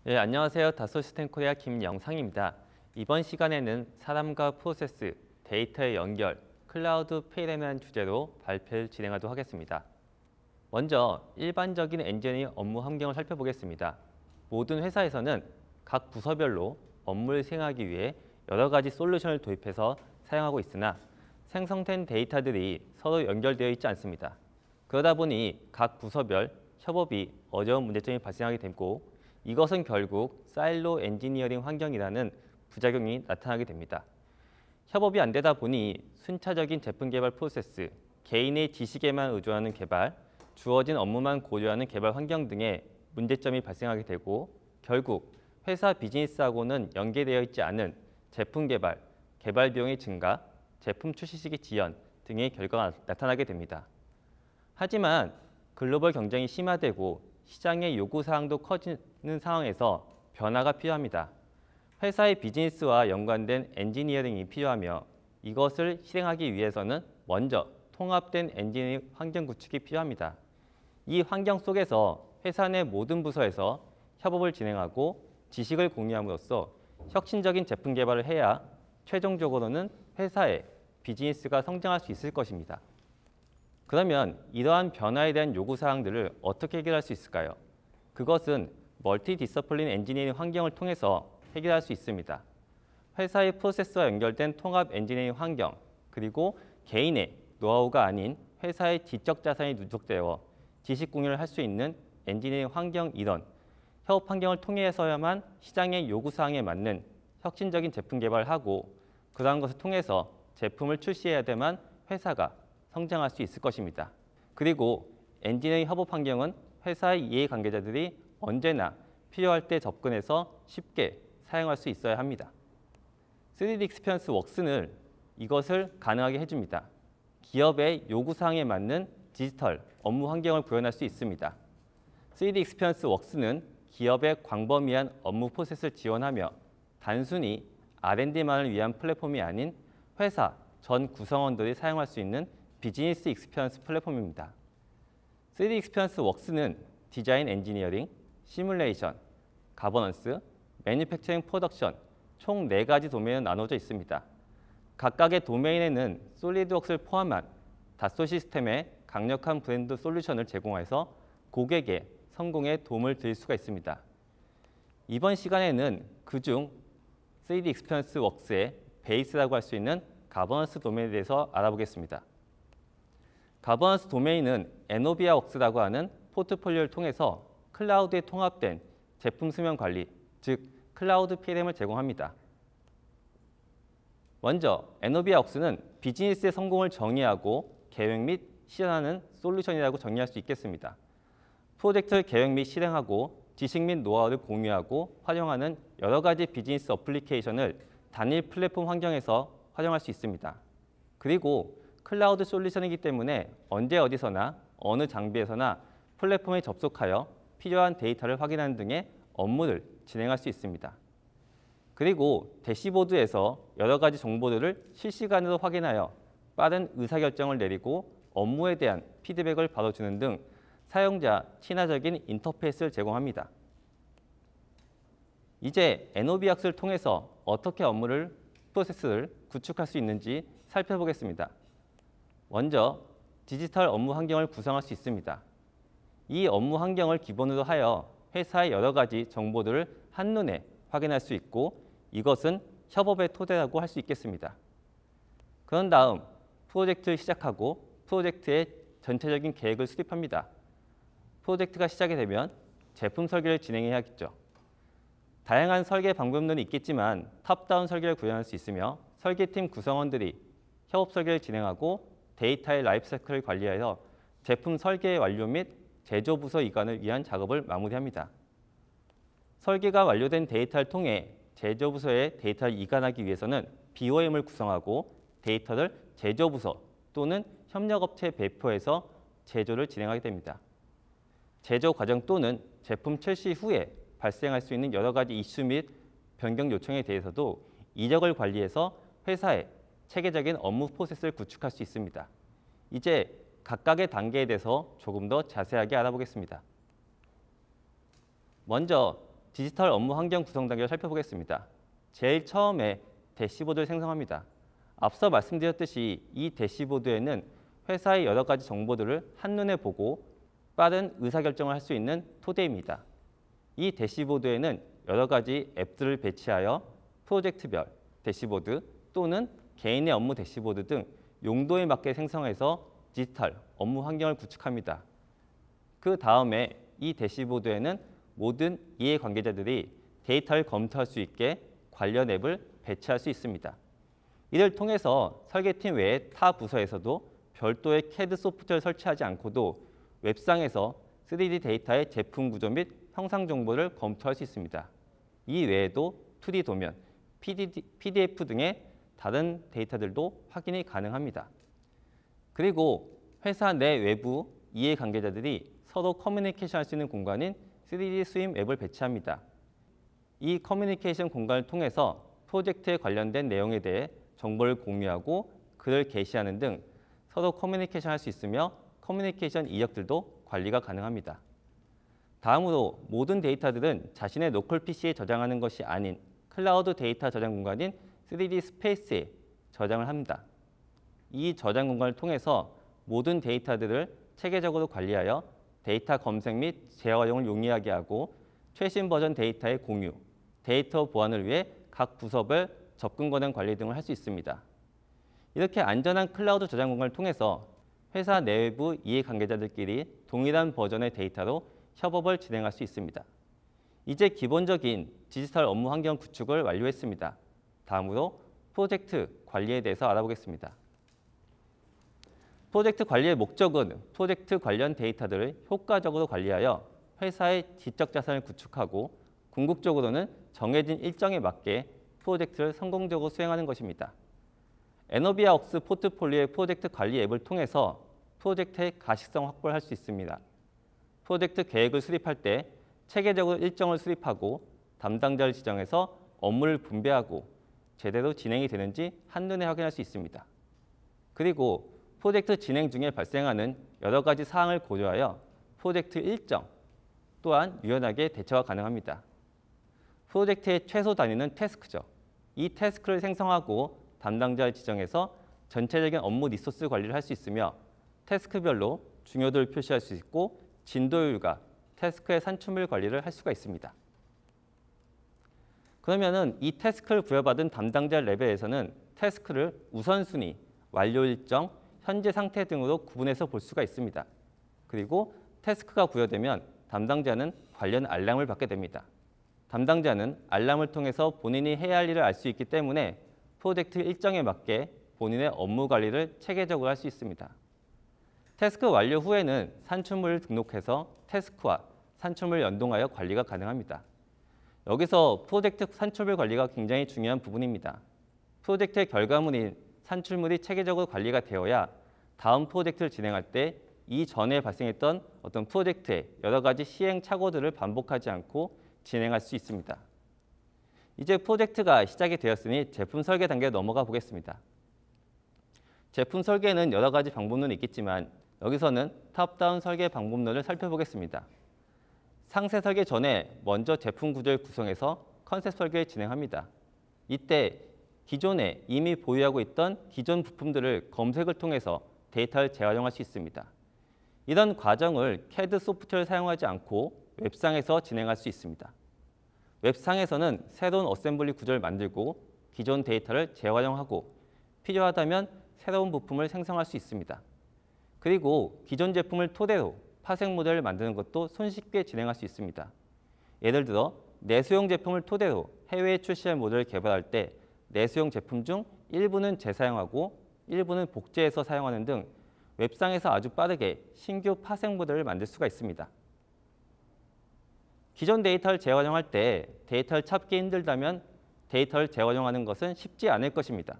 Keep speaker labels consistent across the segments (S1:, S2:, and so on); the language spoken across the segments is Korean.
S1: 네, 안녕하세요. 다소시스템코리아 김영상입니다. 이번 시간에는 사람과 프로세스, 데이터의 연결, 클라우드 페이라는 주제로 발표를 진행하도록 하겠습니다. 먼저 일반적인 엔지니어링 업무 환경을 살펴보겠습니다. 모든 회사에서는 각 부서별로 업무를 수행하기 위해 여러 가지 솔루션을 도입해서 사용하고 있으나 생성된 데이터들이 서로 연결되어 있지 않습니다. 그러다 보니 각 부서별 협업이 어려운 문제점이 발생하게 되고 이것은 결국 사일로 엔지니어링 환경이라는 부작용이 나타나게 됩니다. 협업이 안 되다 보니 순차적인 제품 개발 프로세스, 개인의 지식에만 의존하는 개발, 주어진 업무만 고려하는 개발 환경 등의 문제점이 발생하게 되고 결국 회사 비즈니스하고는 연계되어 있지 않은 제품 개발, 개발 비용의 증가, 제품 출시 시기 지연 등의 결과가 나타나게 됩니다. 하지만 글로벌 경쟁이 심화되고 시장의 요구사항도 커지는 상황에서 변화가 필요합니다. 회사의 비즈니스와 연관된 엔지니어링이 필요하며 이것을 실행하기 위해서는 먼저 통합된 엔지니어링 환경 구축이 필요합니다. 이 환경 속에서 회사 내 모든 부서에서 협업을 진행하고 지식을 공유함으로써 혁신적인 제품 개발을 해야 최종적으로는 회사의 비즈니스가 성장할 수 있을 것입니다. 그러면 이러한 변화에 대한 요구사항들을 어떻게 해결할 수 있을까요? 그것은 멀티 디서플린 엔지니어링 환경을 통해서 해결할 수 있습니다. 회사의 프로세스와 연결된 통합 엔지니어링 환경, 그리고 개인의 노하우가 아닌 회사의 지적 자산이 누적되어 지식 공유를 할 수 있는 엔지니어링 환경 이론, 협업 환경을 통해서야만 시장의 요구사항에 맞는 혁신적인 제품 개발을 하고 그러한 것을 통해서 제품을 출시해야 되만 회사가 성장할 수 있을 것입니다. 그리고 엔지니어링 협업 환경은 회사의 이해관계자들이 언제나 필요할 때 접근해서 쉽게 사용할 수 있어야 합니다. 3D 익스피리언스 웍스는 이것을 가능하게 해줍니다. 기업의 요구사항에 맞는 디지털 업무 환경을 구현할 수 있습니다. 3D 익스피리언스 웍스는 기업의 광범위한 업무 프로세스를 지원하며 단순히 R&D만을 위한 플랫폼이 아닌 회사 전 구성원들이 사용할 수 있는 비즈니스 익스피리언스 플랫폼입니다. 3D 익스피리언스 웍스는 디자인 엔지니어링, 시뮬레이션, 가버넌스, 매뉴팩처링 프로덕션 총 4가지 도메인으로 나눠져 있습니다. 각각의 도메인에는 솔리드웍스를 포함한 다소 시스템의 강력한 브랜드 솔루션을 제공해서 고객의 성공에 도움을 드릴 수가 있습니다. 이번 시간에는 그중 3D 익스피리언스 웍스의 베이스라고 할 수 있는 가버넌스 도메인에 대해서 알아보겠습니다. 가버넌스 도메인은 에노비아 웍스라고 하는 포트폴리오를 통해서 클라우드에 통합된 제품 수명 관리, 즉 클라우드 PLM을 제공합니다. 먼저 에노비아 웍스는 비즈니스의 성공을 정의하고 계획 및 실현하는 솔루션이라고 정의할 수 있겠습니다. 프로젝트를 계획 및 실행하고 지식 및 노하우를 공유하고 활용하는 여러 가지 비즈니스 어플리케이션을 단일 플랫폼 환경에서 활용할 수 있습니다. 그리고 클라우드 솔루션이기 때문에 언제 어디서나 어느 장비에서나 플랫폼에 접속하여 필요한 데이터를 확인하는 등의 업무를 진행할 수 있습니다. 그리고 대시보드에서 여러 가지 정보들을 실시간으로 확인하여 빠른 의사결정을 내리고 업무에 대한 피드백을 바로 주는 등 사용자 친화적인 인터페이스를 제공합니다. 이제 에노비악스를 통해서 어떻게 업무를 프로세스를 구축할 수 있는지 살펴보겠습니다. 먼저 디지털 업무 환경을 구성할 수 있습니다. 이 업무 환경을 기본으로 하여 회사의 여러 가지 정보들을 한눈에 확인할 수 있고 이것은 협업의 토대라고 할 수 있겠습니다. 그런 다음 프로젝트를 시작하고 프로젝트의 전체적인 계획을 수립합니다. 프로젝트가 시작이 되면 제품 설계를 진행해야겠죠. 다양한 설계 방법론이 있겠지만 탑다운 설계를 구현할 수 있으며 설계팀 구성원들이 협업 설계를 진행하고 데이터의 라이프사이클을 관리하여 제품 설계 완료 및 제조 부서 이관을 위한 작업을 마무리합니다. 설계가 완료된 데이터를 통해 제조 부서에 데이터를 이관하기 위해서는 BOM을 구성하고 데이터를 제조 부서 또는 협력업체에 배포해서 제조를 진행하게 됩니다. 제조 과정 또는 제품 출시 후에 발생할 수 있는 여러 가지 이슈 및 변경 요청에 대해서도 이력을 관리해서 회사의 체계적인 업무 프로세스를 구축할 수 있습니다. 이제 각각의 단계에 대해서 조금 더 자세하게 알아보겠습니다. 먼저 디지털 업무 환경 구성 단계를 살펴보겠습니다. 제일 처음에 대시보드를 생성합니다. 앞서 말씀드렸듯이 이 대시보드에는 회사의 여러 가지 정보들을 한눈에 보고 빠른 의사결정을 할 수 있는 토대입니다. 이 대시보드에는 여러 가지 앱들을 배치하여 프로젝트별 대시보드 또는 개인의 업무 대시보드 등 용도에 맞게 생성해서 디지털 업무 환경을 구축합니다. 그 다음에 이 대시보드에는 모든 이해관계자들이 데이터를 검토할 수 있게 관련 앱을 배치할 수 있습니다. 이를 통해서 설계팀 외의 타 부서에서도 별도의 CAD 소프트웨어를 설치하지 않고도 웹상에서 3D 데이터의 제품 구조 및 형상 정보를 검토할 수 있습니다. 이 외에도 2D 도면, PDF 등의 다른 데이터들도 확인이 가능합니다. 그리고 회사 내 외부 이해관계자들이 서로 커뮤니케이션 할 수 있는 공간인 3D 스임 앱을 배치합니다. 이 커뮤니케이션 공간을 통해서 프로젝트에 관련된 내용에 대해 정보를 공유하고 글을 게시하는 등 서로 커뮤니케이션 할 수 있으며 커뮤니케이션 이력들도 관리가 가능합니다. 다음으로 모든 데이터들은 자신의 로컬 PC에 저장하는 것이 아닌 클라우드 데이터 저장 공간인 3D 스페이스에 저장을 합니다. 이 저장 공간을 통해서 모든 데이터들을 체계적으로 관리하여 데이터 검색 및 재활용을 용이하게 하고 최신 버전 데이터의 공유, 데이터 보안을 위해 각 부서별 접근 권한 관리 등을 할 수 있습니다. 이렇게 안전한 클라우드 저장 공간을 통해서 회사 내부 이해관계자들끼리 동일한 버전의 데이터로 협업을 진행할 수 있습니다. 이제 기본적인 디지털 업무 환경 구축을 완료했습니다. 다음으로 프로젝트 관리에 대해서 알아보겠습니다. 프로젝트 관리의 목적은 프로젝트 관련 데이터들을 효과적으로 관리하여 회사의 지적 자산을 구축하고 궁극적으로는 정해진 일정에 맞게 프로젝트를 성공적으로 수행하는 것입니다. 에너비아웍스 포트폴리오의 프로젝트 관리 앱을 통해서 프로젝트의 가시성 확보를 할 수 있습니다. 프로젝트 계획을 수립할 때 체계적으로 일정을 수립하고 담당자를 지정해서 업무를 분배하고 제대로 진행이 되는지 한눈에 확인할 수 있습니다. 그리고 프로젝트 진행 중에 발생하는 여러 가지 사항을 고려하여 프로젝트 일정 또한 유연하게 대처가 가능합니다. 프로젝트의 최소 단위는 태스크죠. 이 태스크를 생성하고 담당자를 지정해서 전체적인 업무 리소스 관리를 할 수 있으며 태스크별로 중요도를 표시할 수 있고 진도율과 태스크의 산출물 관리를 할 수가 있습니다. 그러면은 이 태스크를 부여받은 담당자 레벨에서는 태스크를 우선순위, 완료 일정, 현재 상태 등으로 구분해서 볼 수가 있습니다. 그리고 태스크가 부여되면 담당자는 관련 알람을 받게 됩니다. 담당자는 알람을 통해서 본인이 해야 할 일을 알 수 있기 때문에 프로젝트 일정에 맞게 본인의 업무 관리를 체계적으로 할 수 있습니다. 태스크 완료 후에는 산출물을 등록해서 태스크와 산출물을 연동하여 관리가 가능합니다. 여기서 프로젝트 산출물 관리가 굉장히 중요한 부분입니다. 프로젝트의 결과물인 산출물이 체계적으로 관리가 되어야 다음 프로젝트를 진행할 때 이전에 발생했던 어떤 프로젝트의 여러 가지 시행착오들을 반복하지 않고 진행할 수 있습니다. 이제 프로젝트가 시작이 되었으니 제품 설계 단계로 넘어가 보겠습니다. 제품 설계는 여러 가지 방법론이 있겠지만 여기서는 탑다운 설계 방법론을 살펴보겠습니다. 상세 설계 전에 먼저 제품 구조를 구성해서 컨셉 설계를 진행합니다. 이때 기존에 이미 보유하고 있던 기존 부품들을 검색을 통해서 데이터를 재활용할 수 있습니다. 이런 과정을 CAD 소프트웨어를 사용하지 않고 웹상에서 진행할 수 있습니다. 웹상에서는 새로운 어셈블리 구조를 만들고 기존 데이터를 재활용하고 필요하다면 새로운 부품을 생성할 수 있습니다. 그리고 기존 제품을 토대로 파생 모델을 만드는 것도 손쉽게 진행할 수 있습니다. 예를 들어 내수용 제품을 토대로 해외에 출시할 모델을 개발할 때 내수용 제품 중 일부는 재사용하고 일부는 복제해서 사용하는 등 웹상에서 아주 빠르게 신규 파생 모델을 만들 수가 있습니다. 기존 데이터를 재활용할 때 데이터를 찾기 힘들다면 데이터를 재활용하는 것은 쉽지 않을 것입니다.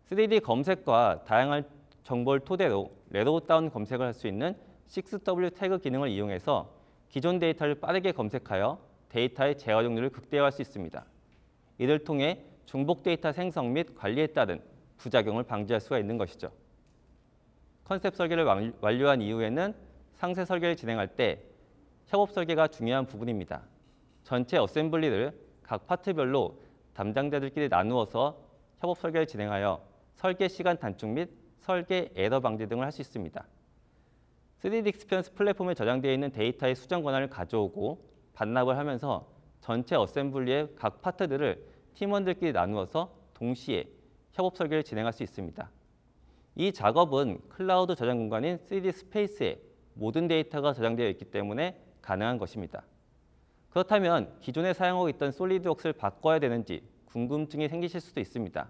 S1: 3D 검색과 다양한 정보를 토대로 레로우 다운 검색을 할 수 있는 6W 태그 기능을 이용해서 기존 데이터를 빠르게 검색하여 데이터의 재활용률을 극대화할 수 있습니다. 이를 통해 중복 데이터 생성 및 관리에 따른 부작용을 방지할 수가 있는 것이죠. 컨셉 설계를 완료한 이후에는 상세 설계를 진행할 때 협업 설계가 중요한 부분입니다. 전체 어셈블리를 각 파트별로 담당자들끼리 나누어서 협업 설계를 진행하여 설계 시간 단축 및 설계 에러 방지 등을 할 수 있습니다. 3D 익스피리언스 플랫폼에 저장되어 있는 데이터의 수정 권한을 가져오고 반납을 하면서 전체 어셈블리의 각 파트들을 팀원들끼리 나누어서 동시에 협업 설계를 진행할 수 있습니다. 이 작업은 클라우드 저장 공간인 3D 스페이스에 모든 데이터가 저장되어 있기 때문에 가능한 것입니다. 그렇다면 기존에 사용하고 있던 솔리드웍스를 바꿔야 되는지 궁금증이 생기실 수도 있습니다.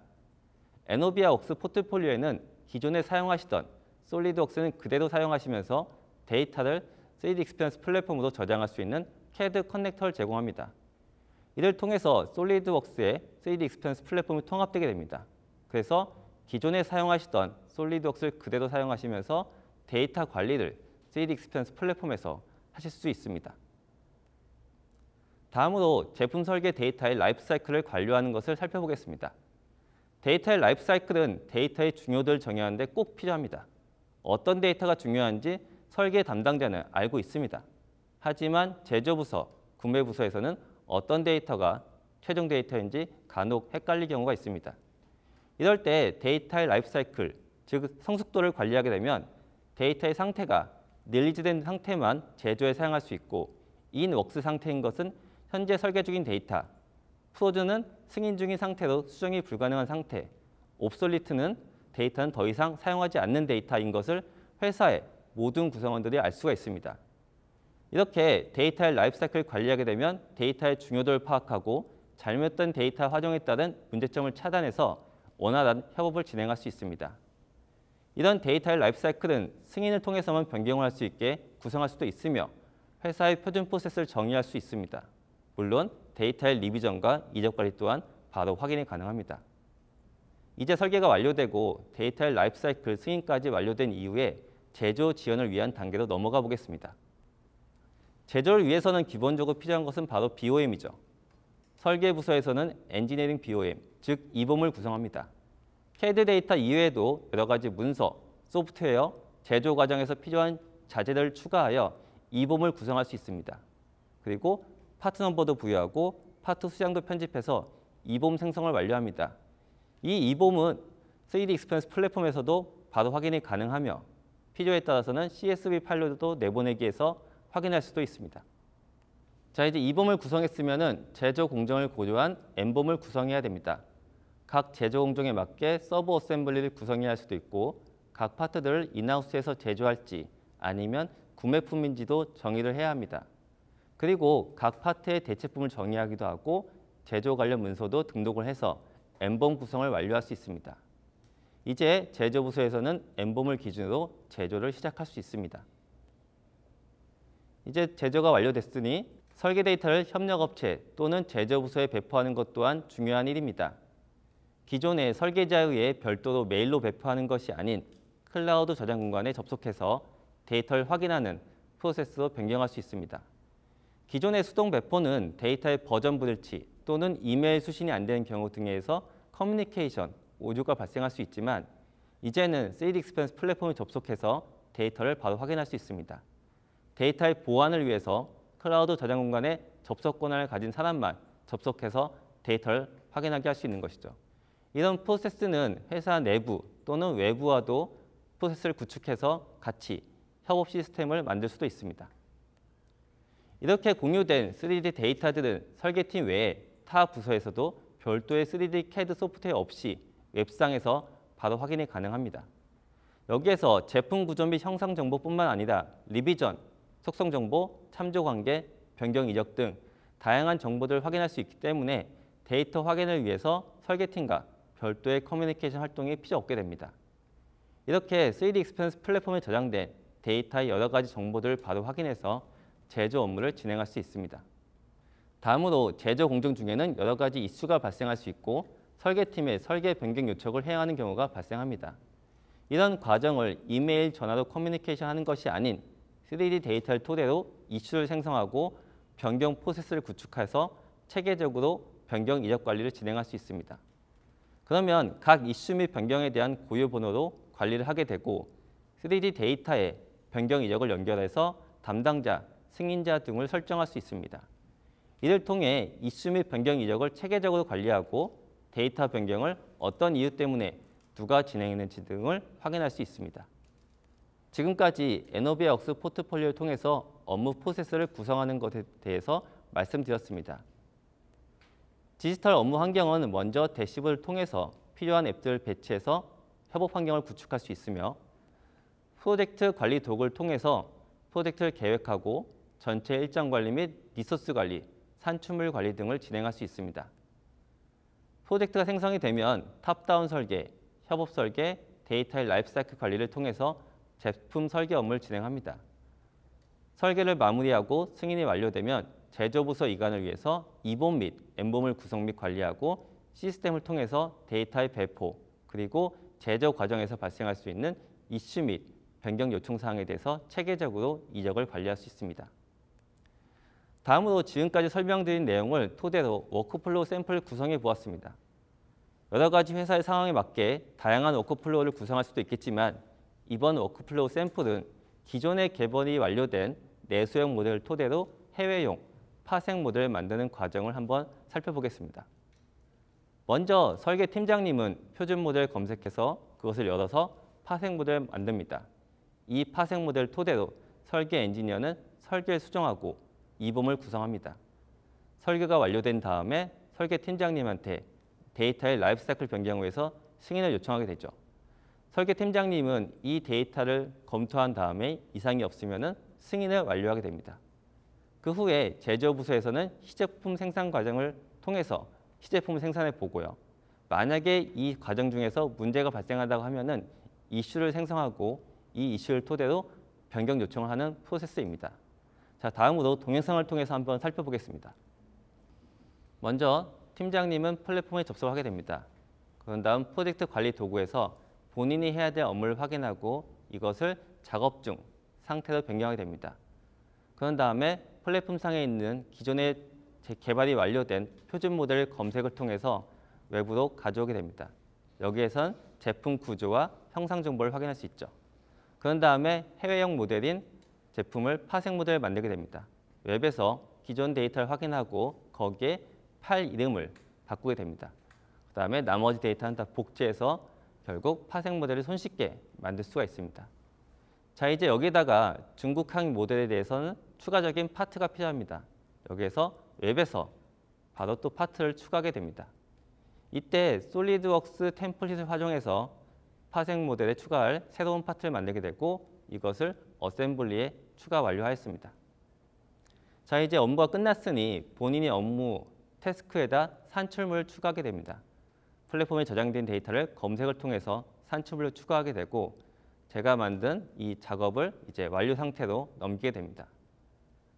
S1: 에노비아웍스 포트폴리오에는 기존에 사용하시던 솔리드웍스는 그대로 사용하시면서 데이터를 3D 익스피리언스 플랫폼으로 저장할 수 있는 CAD 커넥터를 제공합니다. 이를 통해서 솔리드웍스의 3D 익스피리언스 플랫폼이 통합되게 됩니다. 그래서 기존에 사용하시던 솔리드웍스를 그대로 사용하시면서 데이터 관리를 3D 익스피리언스 플랫폼에서 하실 수 있습니다. 다음으로 제품 설계 데이터의 라이프 사이클을 관리하는 것을 살펴보겠습니다. 데이터의 라이프 사이클은 데이터의 중요도를 정의하는 데 꼭 필요합니다. 어떤 데이터가 중요한지 설계 담당자는 알고 있습니다. 하지만 제조부서, 구매부서에서는 어떤 데이터가 최종 데이터인지 간혹 헷갈릴 경우가 있습니다. 이럴 때 데이터의 라이프 사이클, 즉 성숙도를 관리하게 되면 데이터의 상태가 릴리즈된 상태만 제조에 사용할 수 있고 인웍스 상태인 것은 현재 설계 중인 데이터, 프로즈는 승인 중인 상태로 수정이 불가능한 상태, 옵솔리트는 데이터는 더 이상 사용하지 않는 데이터인 것을 회사의 모든 구성원들이 알 수가 있습니다. 이렇게 데이터의 라이프 사이클을 관리하게 되면 데이터의 중요도를 파악하고 잘못된 데이터 활용에 따른 문제점을 차단해서 원활한 협업을 진행할 수 있습니다. 이런 데이터의 라이프 사이클은 승인을 통해서만 변경을 할 수 있게 구성할 수도 있으며 회사의 표준 프로세스를 정의할 수 있습니다. 물론 데이터의 리비전과 이적 관리 또한 바로 확인이 가능합니다. 이제 설계가 완료되고 데이터의 라이프 사이클 승인까지 완료된 이후에 제조 지연을 위한 단계로 넘어가 보겠습니다. 제조를 위해서는 기본적으로 필요한 것은 바로 BOM이죠. 설계 부서에서는 엔지니어링 BOM, 즉 이봄을 구성합니다. CAD 데이터 이외에도 여러 가지 문서, 소프트웨어, 제조 과정에서 필요한 자재를 추가하여 이봄을 구성할 수 있습니다. 그리고 파트 넘버도 부여하고 파트 수량도 편집해서 이봄 생성을 완료합니다. 이 이봄은 3D 익스피리언스 플랫폼에서도 바로 확인이 가능하며 필요에 따라서는 CSV 파일로도 내보내기해서 확인할 수도 있습니다. 자, 이제 이봄을 구성했으면 제조 공정을 고려한 M봄을 구성해야 됩니다. 각 제조 공정에 맞게 서브 어셈블리를 구성해야 할 수도 있고 각 파트들을 인하우스에서 제조할지 아니면 구매품인지도 정의를 해야 합니다. 그리고 각 파트의 대체품을 정의하기도 하고 제조 관련 문서도 등록을 해서 M봄 구성을 완료할 수 있습니다. 이제 제조부서에서는 M봄을 기준으로 제조를 시작할 수 있습니다. 이제 제조가 완료됐으니 설계 데이터를 협력업체 또는 제조부서에 배포하는 것 또한 중요한 일입니다. 기존의 설계자에 의해 별도로 메일로 배포하는 것이 아닌 클라우드 저장 공간에 접속해서 데이터를 확인하는 프로세스로 변경할 수 있습니다. 기존의 수동 배포는 데이터의 버전 불일치 또는 이메일 수신이 안 되는 경우 등에서 커뮤니케이션, 오류가 발생할 수 있지만 이제는 3D 익스피리언스 플랫폼에 접속해서 데이터를 바로 확인할 수 있습니다. 데이터의 보안을 위해서 클라우드 저장 공간에 접속 권한을 가진 사람만 접속해서 데이터를 확인하게 할 수 있는 것이죠. 이런 프로세스는 회사 내부 또는 외부와도 프로세스를 구축해서 같이 협업 시스템을 만들 수도 있습니다. 이렇게 공유된 3D 데이터들은 설계팀 외에 타 부서에서도 별도의 3D CAD 소프트웨어 없이 웹상에서 바로 확인이 가능합니다. 여기에서 제품 구조 및 형상 정보뿐만 아니라 리비전, 속성 정보, 참조 관계, 변경 이적 등 다양한 정보들을 확인할 수 있기 때문에 데이터 확인을 위해서 설계팀과 별도의 커뮤니케이션 활동이 필요 없게 됩니다. 이렇게 3D 익스피리언스 플랫폼에 저장된 데이터의 여러 가지 정보들을 바로 확인해서 제조 업무를 진행할 수 있습니다. 다음으로 제조 공정 중에는 여러 가지 이슈가 발생할 수 있고 설계팀의 설계 변경 요청을 해야 하는 경우가 발생합니다. 이런 과정을 이메일, 전화로 커뮤니케이션 하는 것이 아닌 3D 데이터를 토대로 이슈를 생성하고 변경 프로세스를 구축해서 체계적으로 변경 이력 관리를 진행할 수 있습니다. 그러면 각 이슈 및 변경에 대한 고유 번호로 관리를 하게 되고 3D 데이터에 변경 이력을 연결해서 담당자, 승인자 등을 설정할 수 있습니다. 이를 통해 이슈 및 변경 이력을 체계적으로 관리하고 데이터 변경을 어떤 이유 때문에 누가 진행했는지 등을 확인할 수 있습니다. 지금까지 에노비아웍스 포트폴리오를 통해서 업무 프로세스를 구성하는 것에 대해서 말씀드렸습니다. 디지털 업무 환경은 먼저 대시보드를 통해서 필요한 앱들을 배치해서 협업 환경을 구축할 수 있으며 프로젝트 관리 도구를 통해서 프로젝트를 계획하고 전체 일정 관리 및 리소스 관리, 산출물 관리 등을 진행할 수 있습니다. 프로젝트가 생성이 되면 탑다운 설계, 협업 설계, 데이터의 라이프사이클 관리를 통해서 제품 설계 업무를 진행합니다. 설계를 마무리하고 승인이 완료되면 제조부서 이관을 위해서 이봄 및 엠봄을 구성 및 관리하고 시스템을 통해서 데이터의 배포, 그리고 제조 과정에서 발생할 수 있는 이슈 및 변경 요청 사항에 대해서 체계적으로 이력을 관리할 수 있습니다. 다음으로 지금까지 설명드린 내용을 토대로 워크플로우 샘플을 구성해 보았습니다. 여러 가지 회사의 상황에 맞게 다양한 워크플로우를 구성할 수도 있겠지만 이번 워크플로우 샘플은 기존의 개발이 완료된 내수형 모델을 토대로 해외용 파생 모델을 만드는 과정을 한번 살펴보겠습니다. 먼저 설계 팀장님은 표준 모델을 검색해서 그것을 열어서 파생 모델을 만듭니다. 이 파생 모델을 토대로 설계 엔지니어는 설계를 수정하고 이봄을 구성합니다. 설계가 완료된 다음에 설계 팀장님한테 데이터의 라이프사이클 변경을 위해서 승인을 요청하게 되죠. 설계 팀장님은 이 데이터를 검토한 다음에 이상이 없으면 승인을 완료하게 됩니다. 그 후에 제조부서에서는 시제품 생산 과정을 통해서 시제품을 생산해 보고요. 만약에 이 과정 중에서 문제가 발생한다고 하면은 이슈를 생성하고 이 이슈를 토대로 변경 요청을 하는 프로세스입니다. 자, 다음으로 동영상을 통해서 한번 살펴보겠습니다. 먼저 팀장님은 플랫폼에 접속하게 됩니다. 그런 다음 프로젝트 관리 도구에서 본인이 해야 될 업무를 확인하고 이것을 작업 중 상태로 변경하게 됩니다. 그런 다음에 플랫폼상에 있는 기존에 개발이 완료된 표준 모델 검색을 통해서 외부로 가져오게 됩니다. 여기에선 제품 구조와 형상 정보를 확인할 수 있죠. 그런 다음에 해외형 모델인 제품을 파생 모델을 만들게 됩니다. 웹에서 기존 데이터를 확인하고 거기에 파일 이름을 바꾸게 됩니다. 그 다음에 나머지 데이터는 다 복제해서 결국 파생 모델을 손쉽게 만들 수가 있습니다. 자, 이제 여기다가 중국항 모델에 대해서는 추가적인 파트가 필요합니다. 여기에서 웹에서 바로 또 파트를 추가하게 됩니다. 이때 솔리드웍스 템플릿을 활용해서 파생 모델에 추가할 새로운 파트를 만들게 되고 이것을 어셈블리에 추가 완료하였습니다. 자, 이제 업무가 끝났으니 본인이 업무 태스크에다 산출물을 추가하게 됩니다. 플랫폼에 저장된 데이터를 검색을 통해서 산출물을 추가하게 되고 제가 만든 이 작업을 이제 완료 상태로 넘기게 됩니다.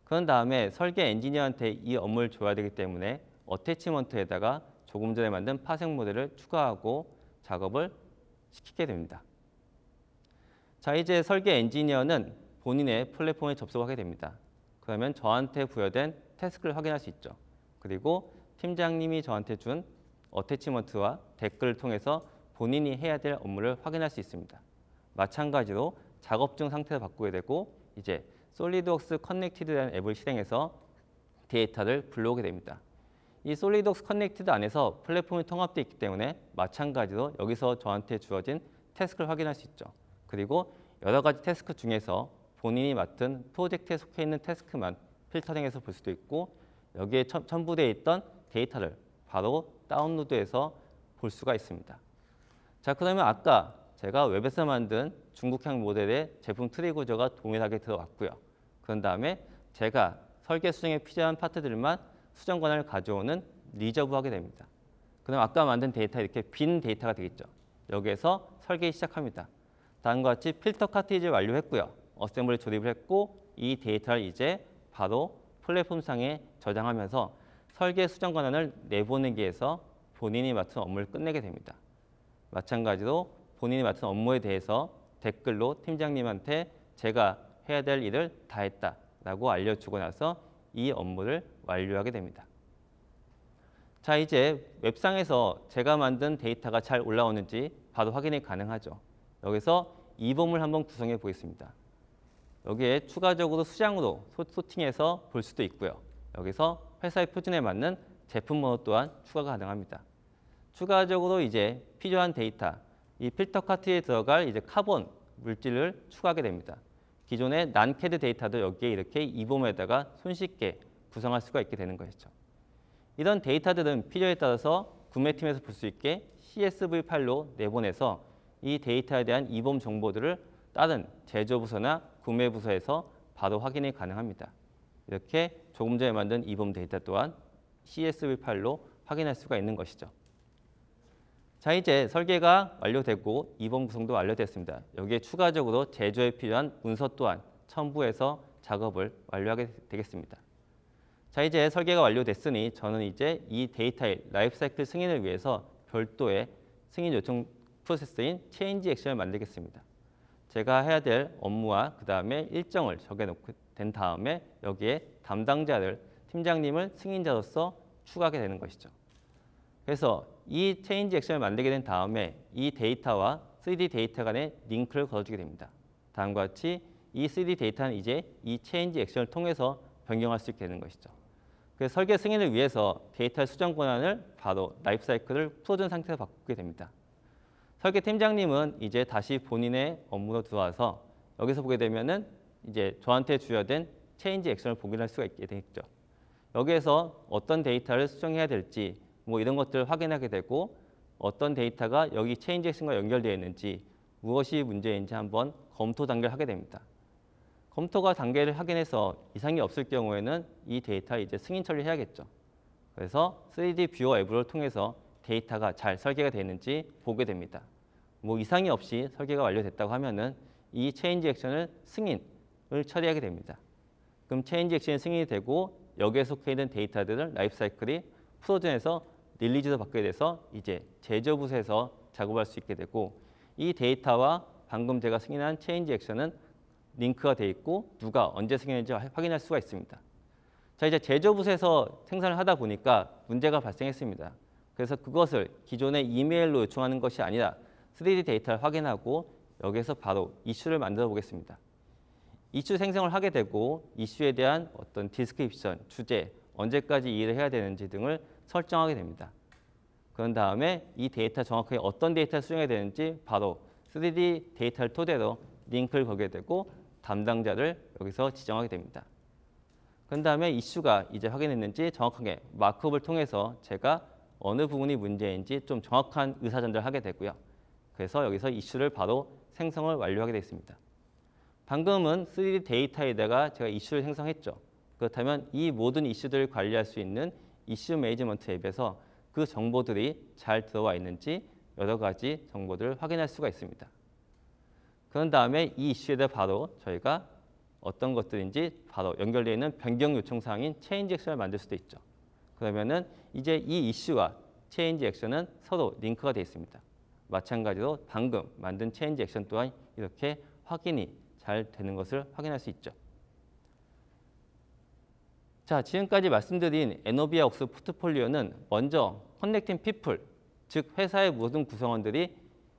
S1: 그런 다음에 설계 엔지니어한테 이 업무를 줘야 되기 때문에 어태치먼트에다가 조금 전에 만든 파생 모델을 추가하고 작업을 시키게 됩니다. 자, 이제 설계 엔지니어는 본인의 플랫폼에 접속하게 됩니다. 그러면 저한테 부여된 태스크를 확인할 수 있죠. 그리고 팀장님이 저한테 준 어태치먼트와 댓글을 통해서 본인이 해야 될 업무를 확인할 수 있습니다. 마찬가지로 작업 중 상태를 바꾸게 되고 이제 솔리드웍스 커넥티드라는 앱을 실행해서 데이터를 불러오게 됩니다. 이 솔리드웍스 커넥티드 안에서 플랫폼이 통합되어 있기 때문에 마찬가지로 여기서 저한테 주어진 태스크를 확인할 수 있죠. 그리고 여러 가지 태스크 중에서 본인이 맡은 프로젝트에 속해 있는 태스크만 필터링해서 볼 수도 있고 여기에 첨부되어 있던 데이터를 바로 다운로드해서 볼 수가 있습니다. 자, 그러면 아까 제가 웹에서 만든 중국향 모델의 제품 트리 구조가 동일하게 들어왔고요. 그런 다음에 제가 설계 수정에 필요한 파트들만 수정 권한을 가져오는 리저브하게 됩니다. 그럼 아까 만든 데이터 이렇게 빈 데이터가 되겠죠. 여기에서 설계 시작합니다. 다음과 같이 필터 카트리지 완료했고요. 어셈블리 조립을 했고 이 데이터를 이제 바로 플랫폼상에 저장하면서 설계 수정 권한을 내보내기 위해서 본인이 맡은 업무를 끝내게 됩니다. 마찬가지로 본인이 맡은 업무에 대해서 댓글로 팀장님한테 제가 해야 될 일을 다 했다라고 알려주고 나서 이 업무를 완료하게 됩니다. 자, 이제 웹상에서 제가 만든 데이터가 잘 올라오는지 바로 확인이 가능하죠. 여기서 이봄을 한번 구성해 보겠습니다. 여기에 추가적으로 수량으로 소팅해서 볼 수도 있고요. 여기서 회사의 표준에 맞는 제품 번호 또한 추가가 가능합니다. 추가적으로 이제 필요한 데이터, 이 필터 카트에 들어갈 이제 카본 물질을 추가하게 됩니다. 기존의 난캐드 데이터도 여기에 이렇게 이봄에다가 손쉽게 구성할 수가 있게 되는 것이죠. 이런 데이터들은 필요에 따라서 구매팀에서 볼 수 있게 CSV 파일로 내보내서 이 데이터에 대한 이봄 정보들을 다른 제조부서나 구매부서에서 바로 확인이 가능합니다. 이렇게 조금 전에 만든 이봄 데이터 또한 CSV 파일로 확인할 수가 있는 것이죠. 자, 이제 설계가 완료되고 이번 구성도 완료됐습니다. 여기에 추가적으로 제조에 필요한 문서 또한 첨부해서 작업을 완료하게 되겠습니다. 자, 이제 설계가 완료됐으니 저는 이제 이 데이터의 라이프사이클 승인을 위해서 별도의 승인 요청 프로세스인 체인지 액션을 만들겠습니다. 제가 해야 될 업무와 그 다음에 일정을 정해놓고 된 다음에 여기에 담당자를 팀장님을 승인자로서 추가하게 되는 것이죠. 그래서 이 체인지 액션을 만들게 된 다음에 이 데이터와 3D 데이터 간의 링크를 걸어주게 됩니다. 다음과 같이 이 3D 데이터는 이제 이 체인지 액션을 통해서 변경할 수 있게 되는 것이죠. 그래서 설계 승인을 위해서 데이터 수정 권한을 바로 라이프 사이클을 풀어준 상태에서 바꾸게 됩니다. 설계 팀장님은 이제 다시 본인의 업무로 들어와서 여기서 보게 되면은 이제 저한테 주어진 체인지 액션을 보기를 할 수가 있게 되겠죠. 여기에서 어떤 데이터를 수정해야 될지 뭐 이런 것들을 확인하게 되고 어떤 데이터가 여기 체인지 액션과 연결되어 있는지 무엇이 문제인지 한번 검토 단계를 하게 됩니다. 검토가 단계를 확인해서 이상이 없을 경우에는 이 데이터 이제 승인 처리해야겠죠. 그래서 3D 뷰어 앱을 통해서 데이터가 잘 설계가 되는지 보게 됩니다. 뭐 이상이 없이 설계가 완료됐다고 하면은 이 체인지 액션을 승인을 처리하게 됩니다. 그럼 체인지 액션이 승인이 되고 여기에 속해 있는 데이터들은 라이프 사이클이 프로즌에서 릴리즈로 바뀌게 돼서 이제 제조부서에서 작업할 수 있게 되고 이 데이터와 방금 제가 승인한 체인지 액션은 링크가 돼 있고 누가 언제 승인했는지 확인할 수가 있습니다. 자, 이제 제조부서에서 생산을 하다 보니까 문제가 발생했습니다. 그래서 그것을 기존의 이메일로 요청하는 것이 아니라 3D 데이터를 확인하고 여기에서 바로 이슈를 만들어 보겠습니다. 이슈 생성을 하게 되고 이슈에 대한 어떤 디스크립션, 주제, 언제까지 일을 해야 되는지 등을 설정하게 됩니다. 그런 다음에 이 데이터 정확하게 어떤 데이터를 수정해야 되는지 바로 3D 데이터를 토대로 링크를 걸게 되고 담당자를 여기서 지정하게 됩니다. 그런 다음에 이슈가 이제 확인했는지 정확하게 마크업을 통해서 제가 어느 부분이 문제인지 좀 정확한 의사전달을 하게 되고요. 그래서 여기서 이슈를 바로 생성을 완료하게 되겠습니다. 방금은 3D 데이터에다가 제가 이슈를 생성했죠. 그렇다면 이 모든 이슈들을 관리할 수 있는 이슈 매니지먼트 앱에서 그 정보들이 잘 들어와 있는지 여러 가지 정보들을 확인할 수가 있습니다. 그런 다음에 이 이슈에 대해 바로 저희가 어떤 것들인지 바로 연결되어 있는 변경 요청 사항인 체인지 액션을 만들 수도 있죠. 그러면은 이제 이 이슈와 체인지 액션은 서로 링크가 되어 있습니다. 마찬가지로 방금 만든 체인지 액션 또한 이렇게 확인이 잘 되는 것을 확인할 수 있죠. 자, 지금까지 말씀드린 에노비아 웍스 포트폴리오는 먼저 커넥팅 피플, 즉 회사의 모든 구성원들이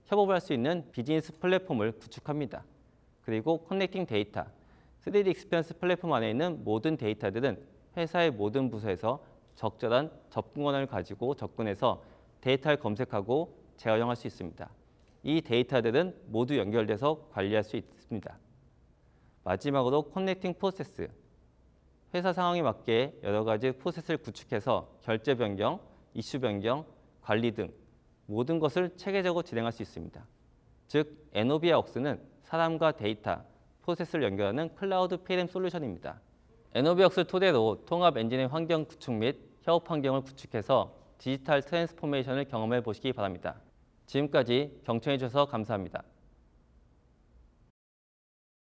S1: 협업을 할 수 있는 비즈니스 플랫폼을 구축합니다. 그리고 커넥팅 데이터, 3D 익스피리언스 플랫폼 안에 있는 모든 데이터들은 회사의 모든 부서에서 적절한 접근 권한을 가지고 접근해서 데이터를 검색하고 재활용할 수 있습니다. 이 데이터들은 모두 연결돼서 관리할 수 있습니다. 마지막으로 커넥팅 프로세스, 회사 상황에 맞게 여러 가지 프로세스를 구축해서 결제 변경, 이슈 변경, 관리 등 모든 것을 체계적으로 진행할 수 있습니다. 즉, 에노비아 웍스는 사람과 데이터, 프로세스를 연결하는 클라우드 PLM 솔루션입니다. 에노비아 웍스를 토대로 통합 엔진의 환경 구축 및 협업 환경을 구축해서 디지털 트랜스포메이션을 경험해 보시기 바랍니다. 지금까지 경청해 주셔서 감사합니다.